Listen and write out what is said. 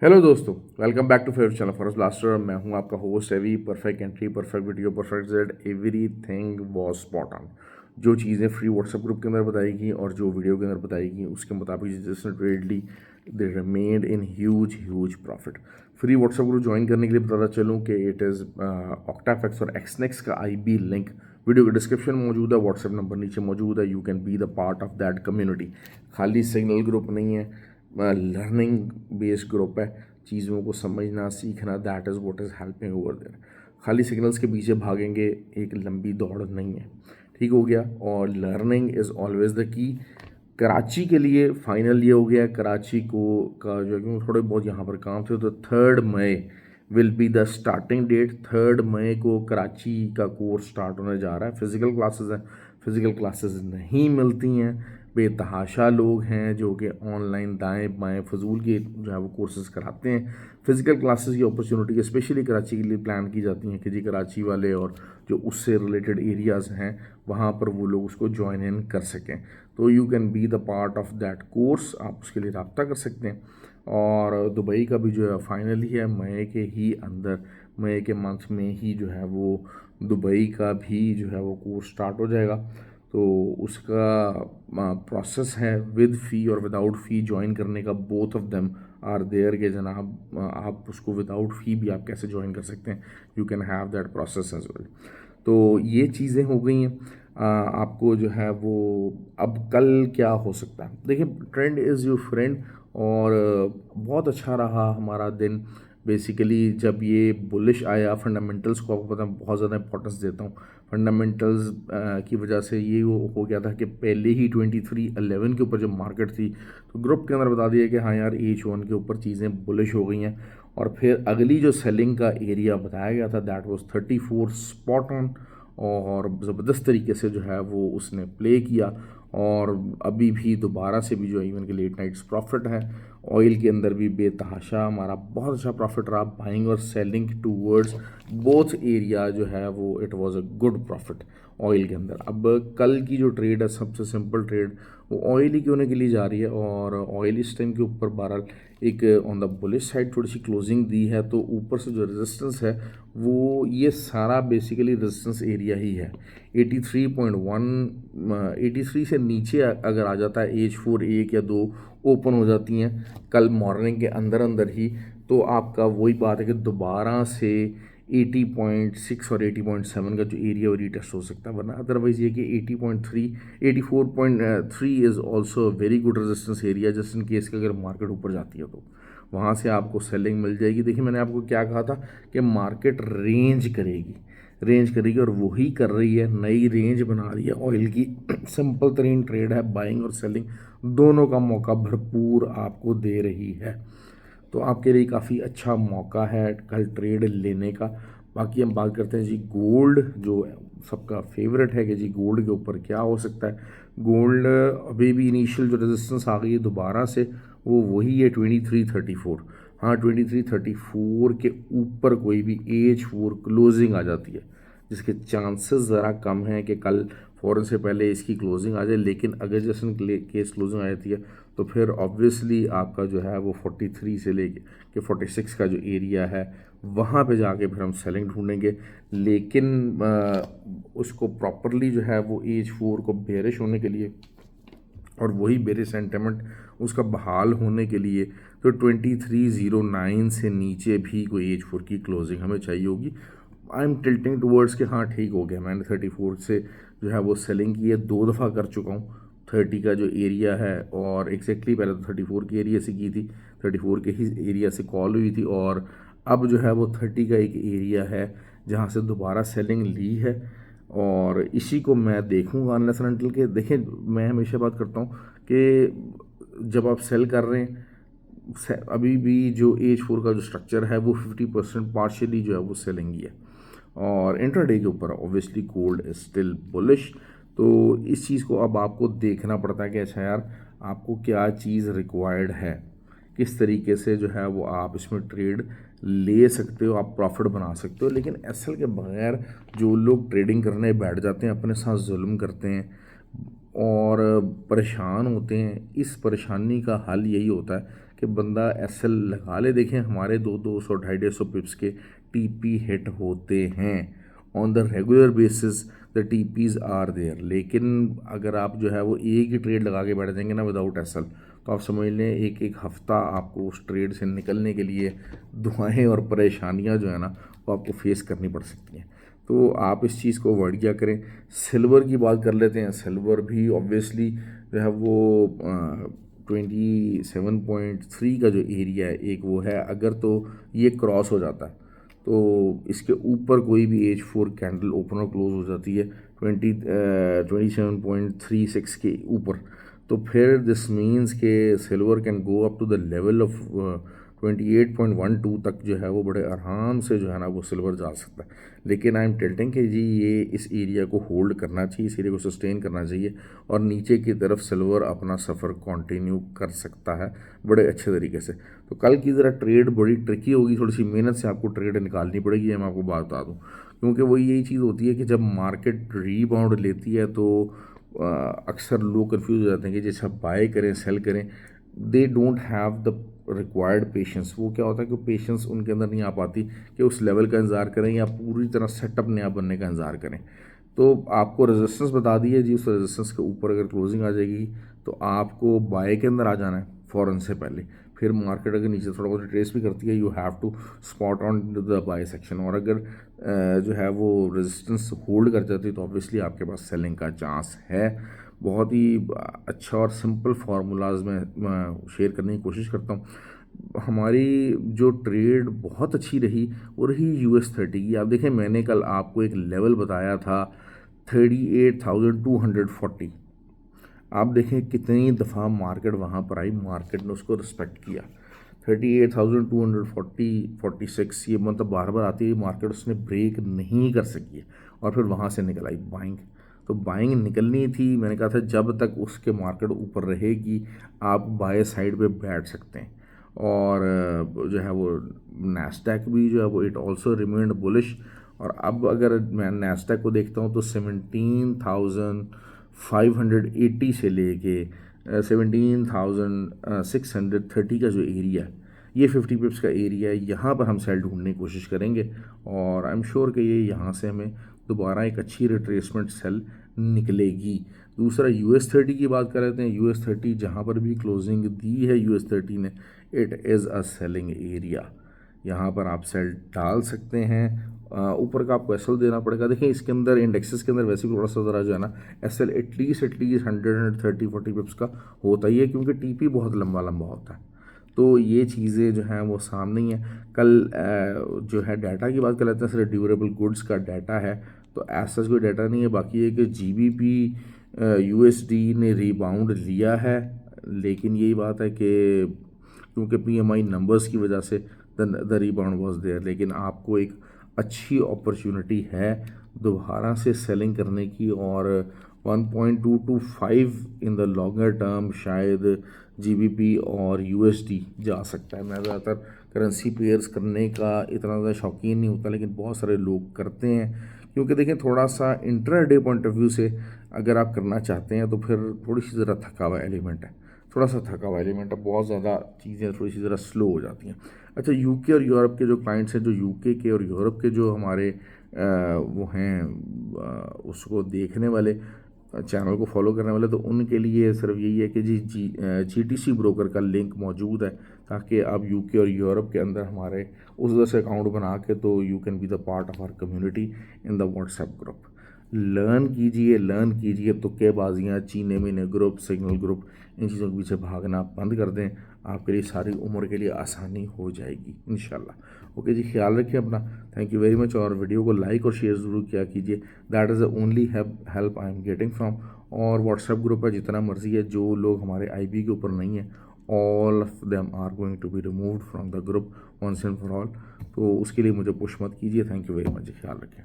Hello दोस्तों, welcome back to favourite channel Forest Blaster. मैं हूं आपका host Avi. Perfect entry, perfect video, perfect Z, everything was spot on. जो चीज़ें free WhatsApp group के अंदर बताई गई और जो वीडियो के अंदर बताई गई उसके मुताबिक जिसने ट्रेड ली, they remained in huge huge profit. Free WhatsApp group join करने के लिए बताता चलूँ कि इट इज़ ऑक्टाफेक्स और एक्सनेक्स का IB लिंक वीडियो के डिस्क्रिप्शन में मौजूद है, व्हाट्सएप नंबर नीचे मौजूद है। You can be the part of that community. खाली सिग्नल ग्रुप नहीं है, लर्निंग बेस्ड ग्रुप है। चीज़ों को समझना, सीखना, that is what is helping over there. खाली सिग्नल्स के पीछे भागेंगे, एक लंबी दौड़ नहीं है। ठीक हो गया। और learning is always the key. Karachi के लिए फाइनल ये हो गया, कराची को का जो है थोड़े बहुत यहाँ पर काम थे, तो 3 May will be the starting date. 3 मई को कराची का कोर्स स्टार्ट होने जा रहा है। फिज़िकल क्लासेस हैं, फिज़िकल क्लासेस नहीं मिलती हैं। बेतहाशा लोग हैं जो कि ऑनलाइन दाएं बाएं फजूल के जो है वो कोर्सेज कराते हैं। फिज़िकल क्लासेस की अपॉर्चुनिटी स्पेशली कराची के लिए प्लान की जाती हैं कि जी कराची वाले और जो उससे रिलेटेड एरियाज़ हैं वहाँ पर वो लोग उसको ज्वाइन इन कर सकें। तो you can be the part of that course, आप उसके लिए रब्ता कर सकते हैं। और दुबई का भी जो है फाइनली है, मई के ही अंदर, मई के मंथ में ही जो है वो दुबई का भी जो है वो कोर्स स्टार्ट हो जाएगा। तो उसका प्रोसेस है विद फ़ी और विदाउट फ़ी ज्वाइन करने का। Both of them are there के जनाब, आप उसको विदाउट फ़ी भी आप कैसे ज्वाइन कर सकते हैं। You can have that process as well. तो ये चीज़ें हो गई हैं। आपको जो है वो अब कल क्या हो सकता है, देखिए, ट्रेंड इज़ योर फ्रेंड। और बहुत अच्छा रहा हमारा दिन। बेसिकली जब ये बुलिश आया, फंडामेंटल्स को आपको पता है बहुत ज़्यादा इंपॉर्टेंस देता हूँ। फंडामेंटल्स की वजह से ये हो गया था कि पहले ही 2311 के ऊपर जब मार्केट थी तो ग्रुप के अंदर बता दिया कि हाँ यार, H1 के ऊपर चीज़ें बुलिश हो गई हैं। और फिर अगली जो सेलिंग का एरिया बताया गया था दैट वाज 34 स्पॉट ऑन। और ज़बरदस्त तरीके से जो है वो उसने प्ले किया। और अभी भी दोबारा से भी जो इवन के लेट नाइट्स प्रॉफिट है। ऑयल के अंदर भी बेतहाशा हमारा बहुत अच्छा प्रॉफिट रहा। बाइंग और सेलिंग टूवर्ड्स बोथ एरिया जो है वो it was a good profit oil के अंदर। अब कल की जो ट्रेड है, सबसे सिंपल ट्रेड, वो ऑयल ही होने के लिए जा रही है। और ऑयल इस टाइम के ऊपर बहरहाल एक ऑन द बुलिश साइड थोड़ी सी क्लोजिंग दी है। तो ऊपर से जो रेजिस्टेंस है वो ये सारा बेसिकली रेजिस्टेंस एरिया ही है। 83.1, 83 से नीचे अगर आ जाता है, H4 1 या 2 ओपन हो जाती हैं कल मॉर्निंग के अंदर अंदर ही, तो आपका वही बात है कि दोबारा से 80.6 और 80.7 का जो एरिया वो रीटेस्ट हो सकता है। वरना अदरवाइज ये कि 80.3, 84.3 is also very good resistance area, just in case कि अगर मार्केट ऊपर जाती है तो वहाँ से आपको सेलिंग मिल जाएगी। देखिए, मैंने आपको क्या कहा था कि मार्केट रेंज करेगी और वही कर रही है। नई रेंज बना रही है ऑयल की। सिंपल तरीन ट्रेड है, बाइंग और सेलिंग दोनों का मौका भरपूर आपको दे रही है। तो आपके लिए काफ़ी अच्छा मौका है कल ट्रेड लेने का। बाकी हम बात करते हैं जी गोल्ड, जो सबका फेवरेट है कि जी गोल्ड के ऊपर क्या हो सकता है। गोल्ड अभी भी इनिशियल जो रेजिस्टेंस आ गई है दोबारा से, वो वही है 2334। हाँ, 2334 के ऊपर कोई भी H4 क्लोजिंग आ जाती है, जिसके चांसेस ज़रा कम हैं कि कल फ़ौरन से पहले इसकी क्लोजिंग आ जाए। लेकिन अगर जैसे केस क्लोजिंग आ जाती है तो फिर ऑब्वियसली आपका जो है वो 43 से लेके कि 46 का जो एरिया है वहाँ पे जाके फिर हम सेलिंग ढूंढेंगे। लेकिन उसको प्रॉपरली जो है वो H4 को बेरिश होने के लिए और वही बेरिश सेंटिमेंट उसका बहाल होने के लिए तो 2309 से नीचे भी कोई H4 की क्लोजिंग हमें चाहिए होगी। आई एम टिल्टिंग टूवर्ड्स के हाँ ठीक हो गया, मैंने 34 से जो है वो सेलिंग की है, 2 दफ़ा कर चुका हूँ। 30 का जो एरिया है, और एग्जैक्टली पहले तो 34 के एरिया से की थी, 34 के ही एरिया से कॉल हुई थी। और अब जो है वो 30 का एक एरिया है जहाँ से दोबारा सेलिंग ली है। और इसी को मैं देखूँगा अनलेस एंड अनटिल के। देखें, मैं हमेशा बात करता हूँ कि जब आप सेल कर रहे हैं, अभी भी जो H4 का जो स्ट्रक्चर है वो 50% पार्शियली जो है वो सेलिंग ही है। और इंट्राडे के ऊपर obviously gold is still bullish. तो इस चीज़ को अब आपको देखना पड़ता है कि अच्छा यार, आपको क्या चीज़ रिक्वायर्ड है, किस तरीके से जो है वो आप इसमें ट्रेड ले सकते हो, आप प्रॉफिट बना सकते हो। लेकिन एसएल के बगैर जो लोग ट्रेडिंग करने बैठ जाते हैं, अपने साथ जुल्म करते हैं और परेशान होते हैं, इस परेशानी का हल यही होता है कि बंदा एसएल लगा ले। देखें हमारे 200 250 पिप्स के टीपी हिट होते हैं on the regular basis, the TPs are there. लेकिन अगर आप जो है वो एक ही ट्रेड लगा के बैठ जाएंगे ना विदाउट एसएल, तो आप समझ लें एक एक हफ्ता आपको उस ट्रेड से निकलने के लिए दुआएं और परेशानियां जो है ना वो आपको फेस करनी पड़ सकती हैं। तो आप इस चीज़ को अवॉइड क्या करें। सिल्वर की बात कर लेते हैं। सिल्वर भी ऑब्वियसली जो है वो 27.3 का जो एरिया है एक वो है, अगर तो ये क्रॉस हो जाता है तो इसके ऊपर कोई भी H4 कैंडल ओपन और क्लोज हो जाती है 27.36 के ऊपर, तो फिर दिस मीन्स के silver can go up to the level of 28.12 तक जो है वो बड़े आराम से जो है ना वो सिल्वर जा सकता है। लेकिन आई एम टेल्टिंग कि जी ये इस एरिया को होल्ड करना चाहिए, इस एरिया को सस्टेन करना चाहिए और नीचे की तरफ सिल्वर अपना सफ़र कंटिन्यू कर सकता है बड़े अच्छे तरीके से। तो कल की ज़रा ट्रेड बड़ी ट्रिकी होगी, थोड़ी सी मेहनत से आपको ट्रेड निकालनी पड़ेगी, मैं आपको बात बता दूँ। क्योंकि वो यही चीज़ होती है कि जब मार्केट रीबाउंड लेती है तो अक्सर लोग कंफ्यूज हो जाते हैं कि जैसे बाय करें सेल करें, they don't have the required patience. वो क्या होता है कि पेशेंस उनके अंदर नहीं आ पाती कि उस लेवल का इंतज़ार करें या पूरी तरह सेटअप नया बनने का इंतज़ार करें। तो आपको रेजिस्टेंस बता दी है जी, उस रेजिस्टेंस के ऊपर अगर क्लोजिंग आ जाएगी तो आपको बाय के अंदर आ जाना है फ़ौरन से पहले। फिर मार्केट अगर नीचे थोड़ा बहुत ट्रेस भी करती है, you have to spot on to the buy section. और अगर जो है वो रेजिस्टेंस होल्ड कर जाती है तो ऑब्वियसली आपके पास सेलिंग का चांस है। बहुत ही अच्छा और सिंपल फार्मूलाज मैं शेयर करने की कोशिश करता हूँ। हमारी जो ट्रेड बहुत अच्छी रही वो रही US30 की। आप देखें मैंने कल आपको एक लेवल बताया था 38,240। आप देखें कितनी दफ़ा मार्केट वहाँ पर आई, मार्केट ने उसको रिस्पेक्ट किया। 38,246 ये मतलब बार बार आती है मार्केट, उसने ब्रेक नहीं कर सकी है और फिर वहाँ से निकल आई बाइंग। तो बाइंग निकलनी थी, मैंने कहा था जब तक उसके मार्केट ऊपर रहेगी आप बाय साइड पे बैठ सकते हैं। और जो है वो नैस्डैक भी जो है वो इट ऑल्सो रिमेन्ड बुलिश। और अब अगर मैं नैस्डैक को देखता हूँ तो 17,580 से लेके 17,630 का जो एरिया है ये 50 पिप्स का एरिया है, यहाँ पर हम सेल ढूंढने की कोशिश करेंगे और आई एम श्योर कि ये यहाँ से हमें दोबारा एक अच्छी रिट्रेसमेंट सेल निकलेगी। दूसरा US30 की बात कर लेते हैं। US30 जहाँ पर भी क्लोजिंग दी है US30 ने, it is a selling area, यहाँ पर आप सेल डाल सकते हैं। ऊपर का आपको एसएल देना पड़ेगा। देखिए इसके अंदर इंडेक्सेस के अंदर वैसे भी थोड़ा सा ज़रा जो है ना एसएल एटलीस्ट 130-140 पिप्स का होता ही है, क्योंकि टीपी बहुत लंबा लंबा होता है। तो ये चीज़ें जो हैं वो सामने ही हैं। कल जो है डाटा की बात कर लेते हैं, सिर्फ ड्यूरेबल गुड्स का डाटा है तो ऐसा कोई डाटा नहीं है। बाकी है कि जीबीपी USD ने रीबाउंड लिया है, लेकिन यही बात है कि क्योंकि PMI नंबर्स की वजह से द रीबाउंड वाज देयर। लेकिन आपको एक अच्छी अपॉर्चुनिटी है दोबारा से सेलिंग करने की और 1.225 इन द लॉन्गर टर्म शायद GBP और USD जा सकता है। मैं ज़्यादातर करेंसी पेयर्स करने का इतना ज़्यादा शौकीन नहीं होता, लेकिन बहुत सारे लोग करते हैं क्योंकि देखें थोड़ा सा इंट्राडे पॉइंट ऑफ व्यू से अगर आप करना चाहते हैं तो फिर थोड़ी सी ज़रा थका हुआ एलिमेंट है, थोड़ा सा थका हुआ एलिमेंट है, बहुत ज़्यादा चीज़ें थोड़ी सी ज़रा स्लो हो जाती हैं। अच्छा UK और यूरोप के जो क्लाइंट्स हैं, जो UK के और यूरोप के जो हमारे वो हैं उसको देखने वाले, चैनल को फॉलो करने वाले, तो उनके लिए सिर्फ यही है कि जी GTC ब्रोकर का लिंक मौजूद है ताकि आप UK और यूरोप के अंदर हमारे उस तरह से अकाउंट बना के तो you can be the part of our community in the WhatsApp group. Learn कीजिए तुक्केबाजियाँ, चीने मीने ग्रुप, सिग्नल ग्रुप, इन चीज़ों के पीछे भागना बंद कर दें। आपके लिए सारी उम्र के लिए आसानी हो जाएगी इंशाल्लाह। ओके जी, ख्याल रखिए अपना। Thank you very much. और वीडियो को लाइक और शेयर ज़रूर किया कीजिए, that is the only help I am getting from. और व्हाट्सएप ग्रुप है जितना मर्जी है, जो लोग हमारे IB के ऊपर नहीं है all of them are going to be removed from the group once and for all. तो उसके लिए मुझे पुश मत कीजिए। थैंक यू वेरी मच, ख्याल रखें।